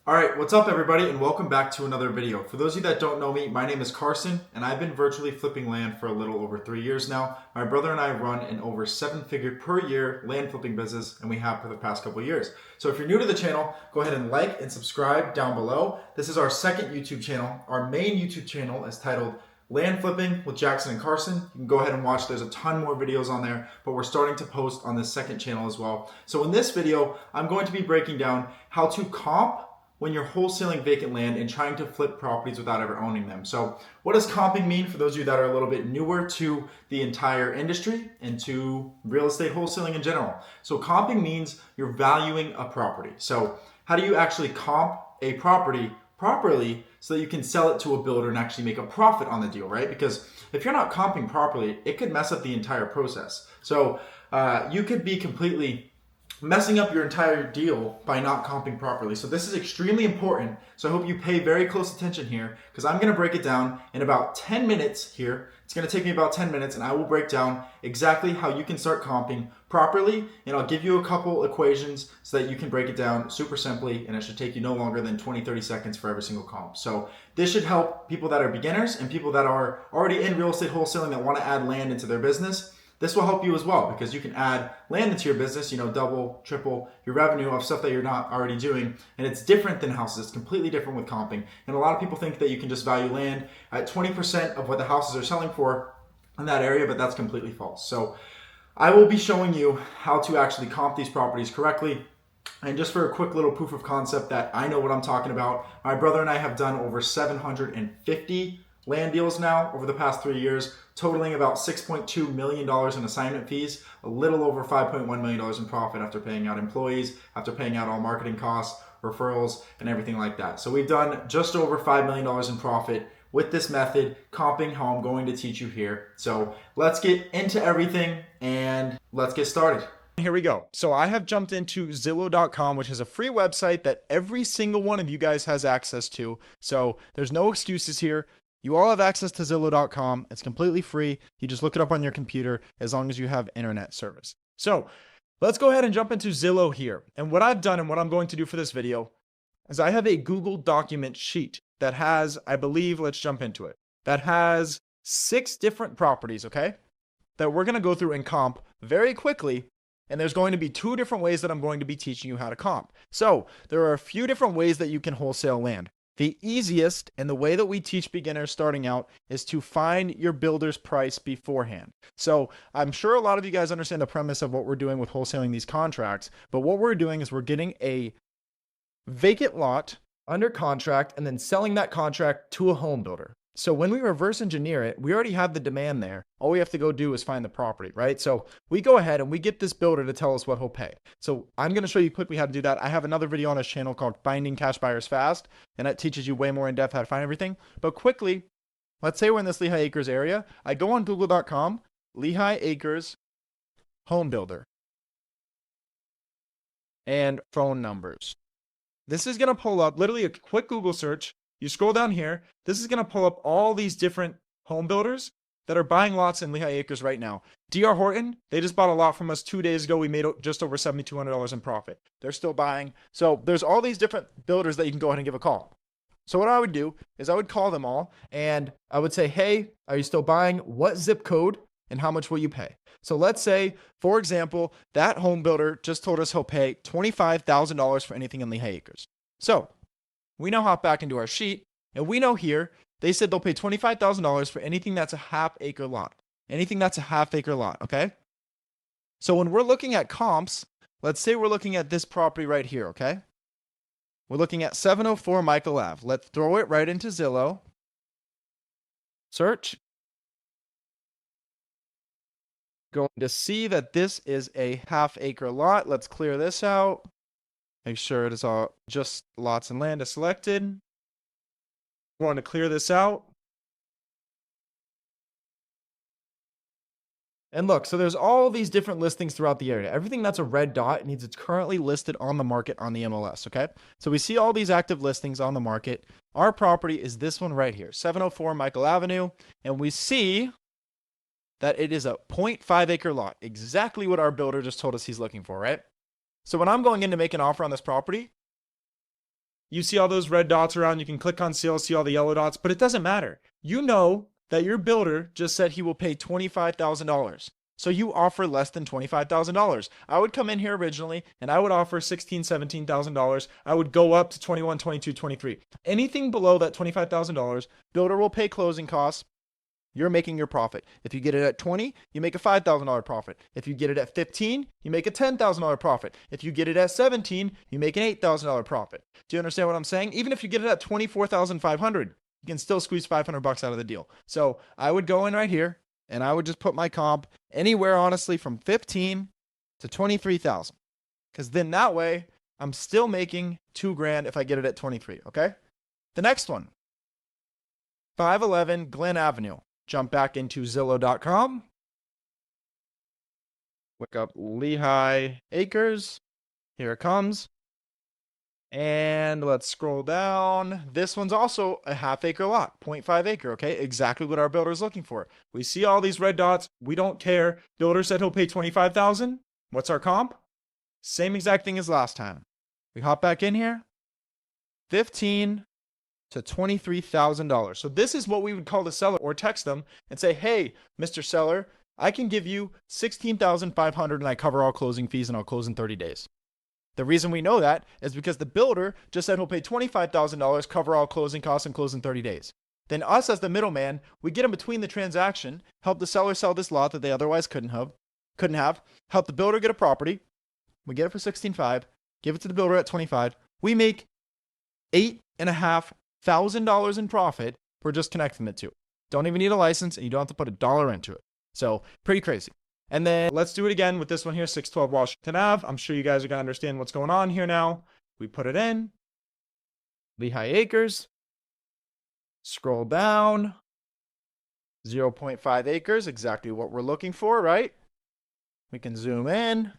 Alright, what's up everybody and welcome back to another video. For those of you that don't know me, my name is Carson and I've been virtually flipping land for a little over 3 years now. My brother and I run an over 7-figure per year land flipping business and we have for the past couple of years. So if you're new to the channel, go ahead and like and subscribe down below. This is our second YouTube channel. Our main YouTube channel is titled Land Flipping with Jackson and Carson. You can go ahead and watch. There's a ton more videos on there, but we're starting to post on this second channel as well. So in this video, I'm going to be breaking down how to comp when you're wholesaling vacant land and trying to flip properties without ever owning them. So what does comping mean for those of you that are a little bit newer to the entire industry and to real estate wholesaling in general? So comping means you're valuing a property. So how do you actually comp a property properly so that you can sell it to a builder and actually make a profit on the deal, right? Because if you're not comping properly, it could mess up the entire process. So you could be completely messing up your entire deal by not comping properly. So this is extremely important. So I hope you pay very close attention here because I'm going to break it down in about 10 minutes here. It's going to take me about 10 minutes and I will break down exactly how you can start comping properly, and I'll give you a couple equations so that you can break it down super simply, and it should take you no longer than 20-30 seconds for every single comp. So this should help people that are beginners and people that are already in real estate wholesaling that want to add land into their business. This will help you as well because you can add land into your business, double, triple your revenue of stuff that you're not already doing. And it's different than houses. It's completely different with comping. And a lot of people think that you can just value land at 20% of what the houses are selling for in that area, but that's completely false. So I will be showing you how to actually comp these properties correctly. And just for a quick little proof of concept that I know what I'm talking about, my brother and I have done over 750 land deals now over the past 3 years, totaling about $6.2 million in assignment fees, a little over $5.1 million in profit after paying out employees, after paying out all marketing costs, referrals, and everything like that. So we've done just over $5 million in profit with this method, comping how I'm going to teach you here. So let's get into everything and let's get started. Here we go. So I have jumped into Zillow.com, which is a free website that every single one of you guys has access to. So there's no excuses here. You all have access to Zillow.com. It's completely free. You just look it up on your computer as long as you have internet service. So let's go ahead and jump into Zillow here. And what I've done and what I'm going to do for this video is I have a Google document sheet that has, I believe, let's jump into it, that has 6 different properties, okay, that we're going to go through and comp very quickly. And there's going to be 2 different ways that I'm going to be teaching you how to comp. So there are a few different ways that you can wholesale land. The easiest and the way that we teach beginners starting out is to find your builder's price beforehand. So I'm sure a lot of you guys understand the premise of what we're doing with wholesaling these contracts, but what we're doing is we're getting a vacant lot under contract and then selling that contract to a home builder. So when we reverse engineer it, we already have the demand there. All we have to go do is find the property, right? So we go ahead and we get this builder to tell us what he'll pay. So I'm going to show you quickly how to do that. I have another video on his channel called Finding Cash Buyers Fast, and that teaches you way more in depth how to find everything. But quickly, let's say we're in this Lehigh Acres area. I go on Google.com, Lehigh Acres home builder, and phone numbers. This is going to pull up literally a quick Google search. You scroll down here, this is going to pull up all these different home builders that are buying lots in Lehigh Acres right now. D.R. Horton, they just bought a lot from us 2 days ago. We made just over $7,200 in profit. They're still buying. So there's all these different builders that you can go ahead and give a call. So what I would do is I would call them all and I would say, hey, are you still buying? What zip code and how much will you pay? So let's say, for example, that home builder just told us he'll pay $25,000 for anything in Lehigh Acres. So we now hop back into our sheet, and we know here, they said they'll pay $25,000 for anything that's a half-acre lot. Anything that's a half-acre lot, okay? So when we're looking at comps, let's say we're looking at this property right here, okay? We're looking at 704 Michael Ave. Let's throw it right into Zillow. Search. Going to see that this is a half-acre lot. Let's clear this out. Make sure it is all just lots and land is selected. We want to clear this out. And look, so there's all these different listings throughout the area. Everything that's a red dot means it's currently listed on the market on the MLS, okay? So we see all these active listings on the market. Our property is this one right here, 704 Michael Avenue. And we see that it is a 0.5 acre lot, exactly what our builder just told us he's looking for, right? So when I'm going in to make an offer on this property, You see all those red dots around. You can click on sales, see all the yellow dots, but it doesn't matter. You know that your builder just said he will pay $25,000. So you offer less than $25,000. I would come in here originally and I would offer $16,000, $17,000. I would go up to 21, 22, 23. Anything below that $25,000, builder will pay closing costs. You're making your profit. If you get it at 20, you make a $5,000 profit. If you get it at 15, you make a $10,000 profit. If you get it at 17, you make an $8,000 profit. Do you understand what I'm saying? Even if you get it at 24,500, you can still squeeze $500 out of the deal. So I would go in right here and I would just put my comp anywhere, honestly, from 15 to 23,000. Because then that way I'm still making $2,000 if I get it at 23. Okay. The next one, 511 Glen Avenue. Jump back into Zillow.com. Look up Lehigh Acres. Here it comes. And let's scroll down. This one's also a half-acre lot, 0.5 acre, okay? Exactly what our builder's looking for. We see all these red dots. We don't care. Builder said he'll pay $25,000. What's our comp? Same exact thing as last time. We hop back in here. $15,000 to $23,000. So this is what we would call the seller, or text them and say, hey, Mr. Seller, I can give you $16,500 and I cover all closing fees and I'll close in 30 days. The reason we know that is because the builder just said he'll pay $25,000, cover all closing costs and close in 30 days. Then us as the middleman, we get in between the transaction, help the seller sell this lot that they otherwise couldn't have, help the builder get a property. We get it for $16,500, give it to the builder at $25,000. We make $8,500 in profit for just connecting the two. Don't even need a license and you don't have to put $1 into it. So pretty crazy. And then let's do it again with this one here, 612 Washington Ave. I'm sure you guys are going to understand what's going on here now. We put it in. Lehigh Acres. Scroll down. 0.5 acres, exactly what we're looking for, right? We can zoom in.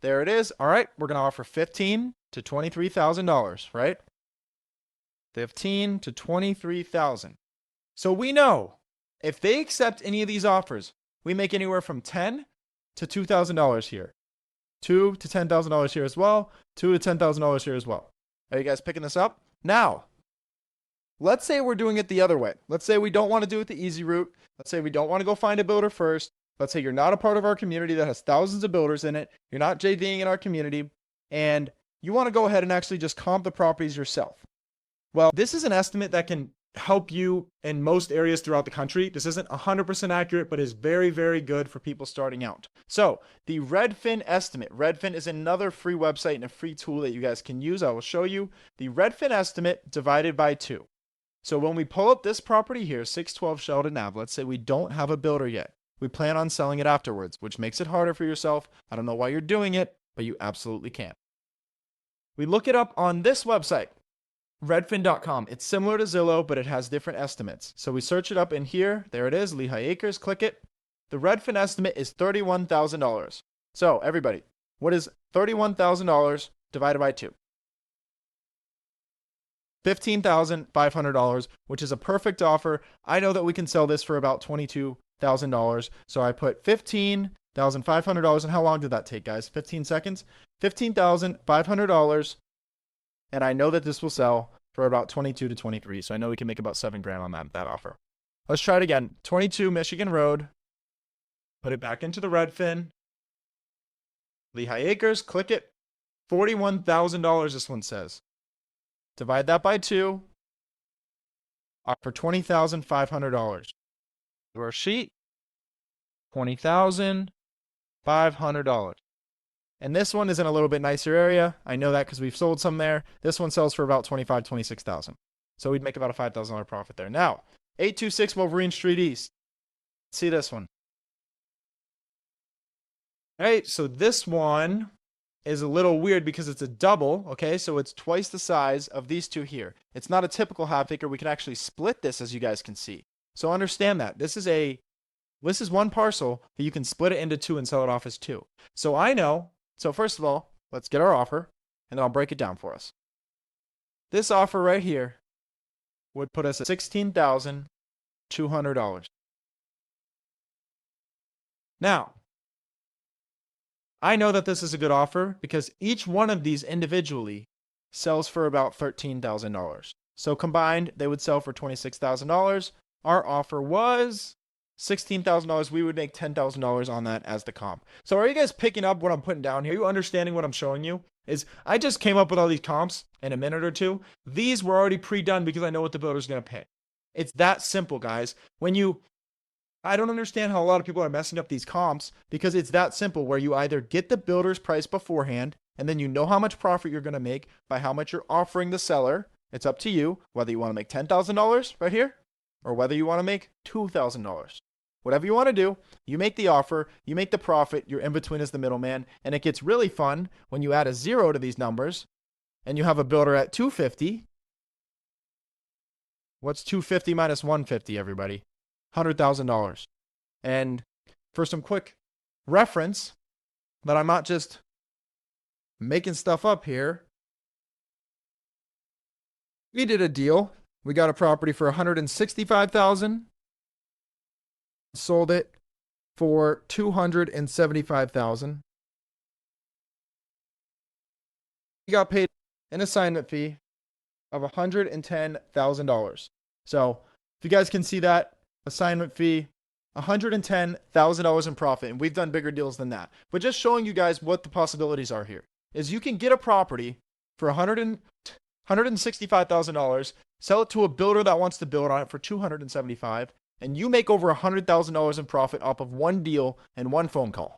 There it is. All right, we're going to offer $15,000 to $23,000, right? $15,000 to $23,000. So we know if they accept any of these offers, we make anywhere from $10,000 to $2,000 here. $2,000 to $10,000 here as well. $2,000 to $10,000 here as well. Are you guys picking this up? Now, let's say we're doing it the other way. Let's say we don't want to do it the easy route. Let's say we don't want to go find a builder first. Let's say you're not a part of our community that has thousands of builders in it. You're not JVing in our community. And you want to go ahead and actually just comp the properties yourself. Well, this is an estimate that can help you in most areas throughout the country. This isn't 100% accurate, but is very, very good for people starting out. So the Redfin estimate. Redfin is another free website and a free tool that you guys can use. I will show you the Redfin estimate divided by 2. So when we pull up this property here, 612 Sheldon Ave, let's say we don't have a builder yet. We plan on selling it afterwards, which makes it harder for yourself. I don't know why you're doing it, but you absolutely can. We look it up on this website. Redfin.com. It's similar to Zillow, but it has different estimates. So we search it up in here. There it is, Lehigh Acres. Click it. The Redfin estimate is $31,000. So everybody, what is $31,000 divided by 2? $15,500, which is a perfect offer. I know that we can sell this for about $22,000. So I put $15,500. And how long did that take, guys? 15 seconds? $15,500. And I know that this will sell for about 22 to 23. So I know we can make about $7,000 on that offer. Let's try it again. 22 Michigan Road. Put it back into the Redfin. Lehigh Acres. Click it. $41,000 this one says. Divide that by 2. For $20,500. To our sheet. $20,500. And this one is in a little bit nicer area. I know that because we've sold some there. This one sells for about $25,000, $26,000. So we'd make about a $5,000 profit there. Now, 826 Wolverine Street East. Let's see this one. All right, so this one is a little weird because it's a double, okay? So it's twice the size of these two here. It's not a typical half acre. We can actually split this, as you guys can see. So understand that. This is one parcel that you can split it into 2 and sell it off as 2. So I know. So first of all, let's get our offer, and then I'll break it down for us. This offer right here would put us at $16,200. Now, I know that this is a good offer because each one of these individually sells for about $13,000. So combined, they would sell for $26,000. Our offer was $16,000. We would make $10,000 on that as the comp. So are you guys picking up what I'm putting down here? Are you understanding what I'm showing you? Is I just came up with all these comps in a minute or two. These were already pre-done because I know what the builder's going to pay. It's that simple, guys. I don't understand how a lot of people are messing up these comps because it's that simple where you either get the builder's price beforehand and then you know how much profit you're going to make by how much you're offering the seller. It's up to you whether you want to make $10,000 right here or whether you want to make $2,000. Whatever you want to do, you make the offer, you make the profit, you're in between as the middleman, and it gets really fun when you add a zero to these numbers and you have a builder at 250. What's 250 minus 150, everybody? $100,000. And for some quick reference, that I'm not just making stuff up here, we did a deal. We got a property for $165,000, sold it for $275,000. We got paid an assignment fee of $110,000. So if you guys can see that assignment fee, $110,000 in profit, and we've done bigger deals than that. But just showing you guys what the possibilities are here is you can get a property for $165,000, sell it to a builder that wants to build on it for $275,000, and you make over $100,000 in profit off of one deal and one phone call.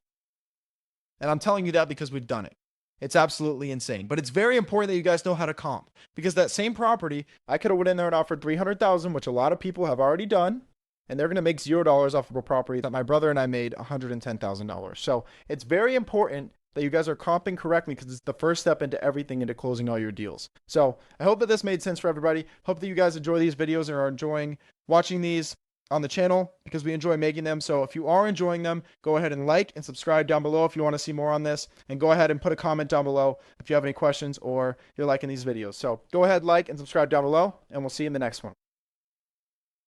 And I'm telling you that because we've done it. It's absolutely insane. But it's very important that you guys know how to comp, because that same property, I could have went in there and offered $300,000, which a lot of people have already done, and they're going to make $0 off of a property that my brother and I made $110,000. So it's very important that you guys are comping correctly because it's the first step into everything, into closing all your deals. So I hope that this made sense for everybody. Hope that you guys enjoy these videos and are enjoying watching these on the channel because we enjoy making them. So if you are enjoying them, go ahead and like and subscribe down below if you want to see more on this, and go ahead and put a comment down below if you have any questions or you're liking these videos. So go ahead, like and subscribe down below, and we'll see you in the next one.